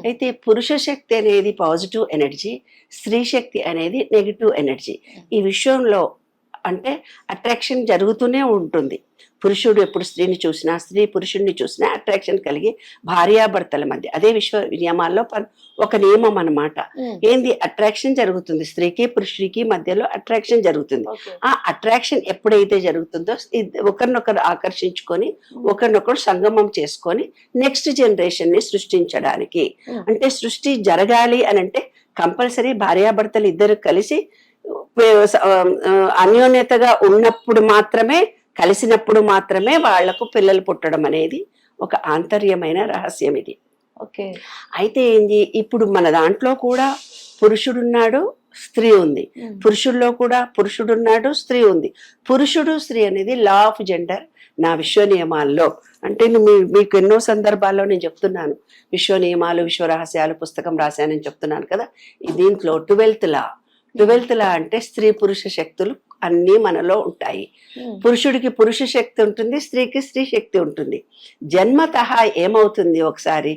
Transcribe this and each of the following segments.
అయితే పురుష శక్తి అనేది పాజిటివ్ ఎనర్జీ, స్త్రీ శక్తి అనేది నెగిటివ్ ఎనర్జీ. ఈ విషయంలో అంటే అట్రాక్షన్ జరుగుతూనే ఉంటుంది. పురుషుడు ఎప్పుడు స్త్రీని చూసినా, స్త్రీ పురుషుడిని చూసినా అట్రాక్షన్ కలిగి భార్యాభర్తల మధ్య అదే విశ్వ నియమాల్లో ఒక నియమం అన్నమాట. ఏంది అట్రాక్షన్ జరుగుతుంది, స్త్రీకి పురుషుడికి మధ్యలో అట్రాక్షన్ జరుగుతుంది. ఆ అట్రాక్షన్ ఎప్పుడైతే జరుగుతుందో ఒకరినొకరు ఆకర్షించుకొని ఒకరినొకరు సంగమం చేసుకొని నెక్స్ట్ జనరేషన్ ని సృష్టించడానికి, అంటే సృష్టి జరగాలి అని అంటే కంపల్సరీ భార్యాభర్తలు ఇద్దరు కలిసి అన్యోన్యతగా ఉన్నప్పుడు మాత్రమే, కలిసినప్పుడు మాత్రమే వాళ్లకు పిల్లలు పుట్టడం అనేది ఒక ఆంతర్యమైన రహస్యం ఇది. ఓకే. అయితే ఏంది, ఇప్పుడు మన దాంట్లో కూడా పురుషుడున్నాడు, స్త్రీ ఉంది. పురుషుల్లో కూడా పురుషుడున్నాడు, స్త్రీ ఉంది. పురుషుడు స్త్రీ అనేది లా ఆఫ్ జెండర్ నా విశ్వ నియమాల్లో. అంటే మీకు ఎన్నో సందర్భాల్లో నేను చెప్తున్నాను, విశ్వ నియమాలు విశ్వ రహస్యాలు పుస్తకం రాశానని చెప్తున్నాను కదా. దీంట్లో 12th లా అంటే స్త్రీ పురుష శక్తులు అన్నీ మనలో ఉంటాయి. పురుషుడికి పురుష శక్తి ఉంటుంది, స్త్రీకి స్త్రీ శక్తి ఉంటుంది. జన్మతః ఏమవుతుంది, ఒకసారి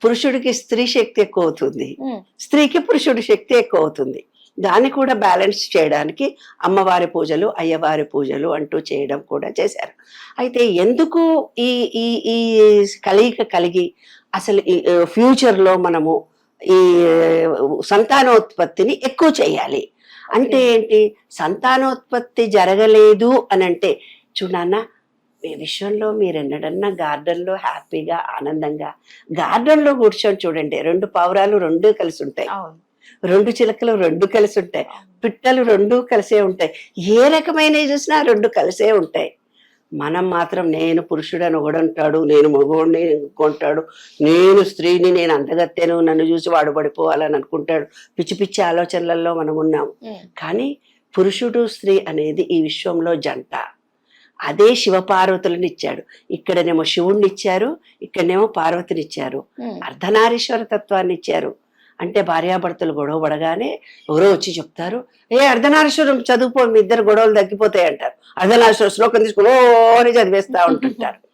పురుషుడికి స్త్రీ శక్తి ఎక్కువ అవుతుంది, స్త్రీకి పురుషుడి శక్తి ఎక్కువ అవుతుంది. దాన్ని కూడా బ్యాలెన్స్ చేయడానికి అమ్మవారి పూజలు, అయ్యవారి పూజలు అంటూ చేయడం కూడా చేశారు. అయితే ఎందుకు ఈ ఈ ఈ కలయిక కలిగి అసలు ఈ ఫ్యూచర్లో మనము ఈ సంతానోత్పత్తిని ఎక్కువ చేయాలి అంటే ఏంటి, సంతానోత్పత్తి జరగలేదు అని అంటే చూడన్నా, ఈ విషయంలో మీరు ఎన్నడన్నా గార్డెన్లో హ్యాపీగా ఆనందంగా గార్డెన్లో కూర్చొని చూడండి, 2 పావురాలు 2 కలిసి ఉంటాయి, 2 చిలకలు 2 కలిసి ఉంటాయి, పిట్టలు 2 కలిసే ఉంటాయి, ఏ రకమైన చూసినా 2 కలిసే ఉంటాయి. మనం మాత్రం నేను పురుషుడని ఒకడంటాడు, నేను మగవాడిని ఇంకొంటాడు, నేను స్త్రీని, నేను అందగత్తెను, నన్ను చూసి వాడు పడిపోవాలని అనుకుంటాడు. పిచ్చి పిచ్చి ఆలోచనలలో మనం ఉన్నాము. కానీ పురుషుడు స్త్రీ అనేది ఈ విశ్వంలో జంట. అదే శివపార్వతులను ఇచ్చాడు. ఇక్కడనేమో శివుణ్ణి ఇచ్చారు, ఇక్కడనేమో పార్వతిని ఇచ్చారు. అర్ధనారీశ్వర తత్వాన్ని ఇచ్చారు. అంటే భార్యాభర్తలు గొడవ పడగానే ఎవరో వచ్చి చెప్తారు, అర్ధనారీశ్వరం చదువుకో, మీ ఇద్దరు గొడవలు తగ్గిపోతాయి అంటారు. అర్ధనారీశ్వర శ్లోకం తీసుకుని ఓ అని చదివేస్తా ఉంటుంటారు.